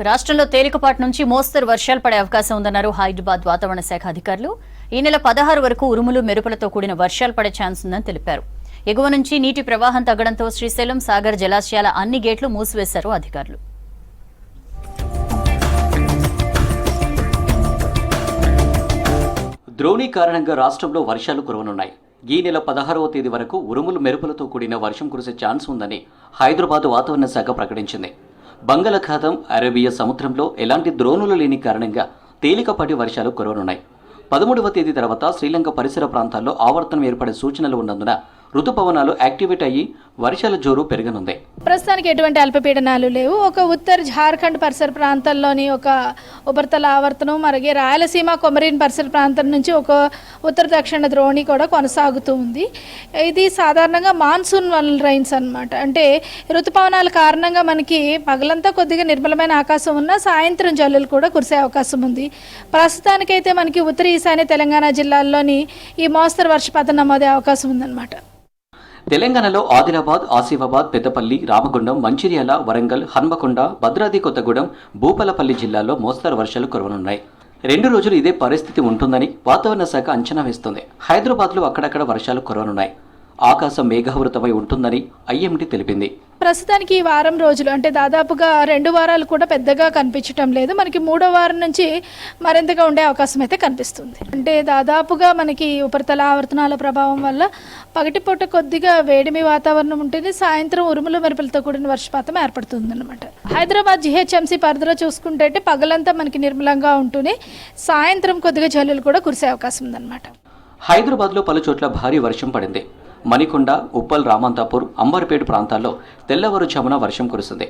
రాష్ట్రంలో తేలికపాటి నుంచి మోస్తరు వర్షాలు పడే అవకాశం ఉందన్నారు హైదరాబాద్ వాతావరణ శాఖ అధికారులు. ఈ నెల 16 వరకు ఉరుములు మెరుపులతో కూడిన వర్షాలు పడే ఛాన్స్ ఉందని తెలిపారు. ఎగువ నుంచి నీటి ప్రవాహం తగ్గడంతో శ్రీశైలం, సాగర్ జలాశయాల అన్ని గేట్లు మూసివేశారు అధికారులు. ద్రోణి కారణంగా రాష్ట్రంలో వర్షాలు కురవనున్నాయి. ఈ నెల 16వ తేదీ వరకు ఉరుములు మెరుపులతో కూడిన వర్షం కురిసే ఛాన్స్ ఉందని హైదరాబాద్ వాతావరణ శాఖ ప్రకటించింది. బంగాళాఖాతం, అరేబియా సముద్రంలో ఎలాంటి ద్రోణులు లేని కారణంగా తేలికపాటి వర్షాలు కురవనున్నాయి. 13వ తేదీ తర్వాత శ్రీలంక పరిసర ప్రాంతాల్లో ఆవర్తనం ఏర్పడే సూచనలు ఉన్నందున ఋతుపవనాలు యాక్టివేట్ అయ్యి వర్షాల జోరు పెరగనుంది. ప్రస్తుతానికి ఎటువంటి అల్పపీడనాలు లేవు. ఒక ఉత్తర జార్ఖండ్ పరిసర ప్రాంతాల్లోని ఒక ఉపరితల ఆవర్తనం, మరిగే రాయలసీమ, కొమరిన్ పరిసర ప్రాంతం నుంచి ఒక ఉత్తర దక్షిణ ద్రోణి కూడా కొనసాగుతూ ఉంది. ఇది సాధారణంగా మాన్సూన్ రైన్స్ అన్నమాట. అంటే ఋతుపవనాల కారణంగా మనకి పగలంతా కొద్దిగా నిర్మలమైన ఆకాశం ఉన్న సాయంత్రం జల్లులు కూడా కురిసే అవకాశం ఉంది. ప్రస్తుతానికైతే మనకి ఉత్తర ఈశాన్య తెలంగాణ జిల్లాల్లోని ఈ మోస్తరు వర్షపాతం నమోదే అవకాశం ఉందన్నమాట. తెలంగాణలో ఆదిలాబాద్, ఆసిఫాబాద్, పెద్దపల్లి, రామగుండం, మంచిర్యాల, వరంగల్, హన్మకొండ, భద్రాద్రి కొత్తగూడెం, భూపాలపల్లి జిల్లాల్లో మోస్తరు వర్షాలు కురవనున్నాయి. 2 రోజులు ఇదే పరిస్థితి ఉంటుందని వాతావరణ శాఖ అంచనా వేస్తోంది. హైదరాబాద్లో అక్కడక్కడ వర్షాలు కురవనున్నాయి. ఆకాశం మేఘావృతమై ఉంటుందని ఐఎండీ తెలిపింది. ప్రస్తుతానికి ఈ వారం రోజులు అంటే దాదాపుగా 2 వారాలు కూడా పెద్దగా కనిపించటం లేదు. మనకి 3వ వారం నుంచి మరింతగా ఉండే అవకాశం అయితే కనిపిస్తుంది. అంటే దాదాపుగా మనకి ఉపరితల ఆవర్తనాల ప్రభావం వల్ల పగటిపూట కొద్దిగా వేడిమి వాతావరణం ఉంటుంది. సాయంత్రం ఉరుములు మెరుపులతో కూడిన వర్షపాతం ఏర్పడుతుంది అనమాట. హైదరాబాద్ జీహెచ్ఎంసీ పరిధిలో చూసుకుంటే పగలంతా మనకి నిర్మలంగా ఉంటూనే సాయంత్రం కొద్దిగా జల్లులు కూడా కురిసే అవకాశం ఉందన్నమాట. హైదరాబాద్లో పలు చోట్ల భారీ వర్షం పడింది. మణికొండ, ఉప్పల్, రామంతాపూర్, అంబర్పేట ప్రాంతాల్లో తెల్లవారుజామున వర్షం కురిసింది.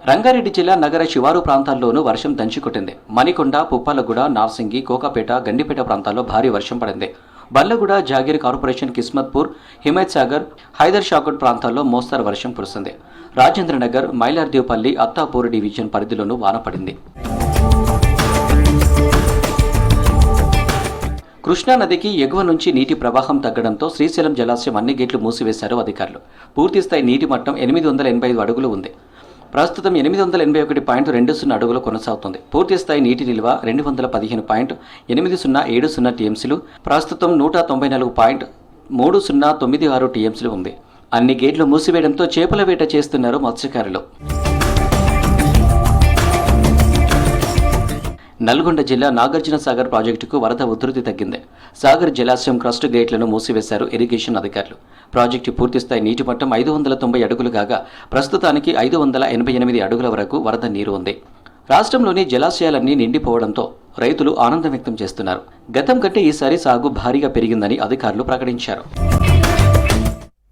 రంగారెడ్డి జిల్లా నగర శివారు ప్రాంతాల్లోనూ వర్షం దంచికొట్టింది. మణికొండ, పుప్పాలగూడ, నార్సింగి, కోకాపేట, గండిపేట ప్రాంతాల్లో భారీ వర్షం పడింది. బల్లగూడ, జాగీర్ కార్పొరేషన్, కిస్మత్పూర్, హిమాయత్ సాగర్, హైదర్ షాగోట్ ప్రాంతాల్లో మోస్తరు వర్షం కురిసింది. రాజేంద్రనగర్, మైలార్దేవ్పల్లి, అత్తాపూర్ డివిజన్ పరిధిలోనూ వాన పడింది. కృష్ణానదికి ఎగువ నుంచి నీటి ప్రవాహం తగ్గడంతో శ్రీశైలం జలాశయం అన్ని గేట్లు మూసివేశారు అధికారులు. పూర్తిస్థాయి నీటి మట్టం 885 అడుగులు ఉంది. ప్రస్తుతం 881.20 అడుగులు కొనసాగుతుంది. పూర్తిస్థాయి నీటి నిల్వ 215.8070 టీఎంసీలు, ప్రస్తుతం 194.3096 టీఎంసీలు ఉంది. అన్ని గేట్లు మూసివేయడంతో చేపల వేట చేస్తున్నారు మత్స్యకారులు. నల్గొండ జిల్లా నాగార్జున సాగర్ ప్రాజెక్టుకు వరద ఉధృతి తగ్గింది. సాగర్ జలాశయం క్రస్ట్ గేట్లను మూసివేశారు ఇరిగేషన్ అధికారులు. ప్రాజెక్టు పూర్తిస్థాయి నీటి మట్టం 590 అడుగులు కాగా ప్రస్తుతానికి 588 అడుగుల వరకు వరద నీరు ఉంది. రాష్ట్రంలోని జలాశయాలన్నీ నిండిపోవడంతో రైతులు ఆనందం వ్యక్తం చేస్తున్నారు. గతం కంటే ఈసారి సాగు భారీగా పెరిగిందని అధికారులు ప్రకటించారు.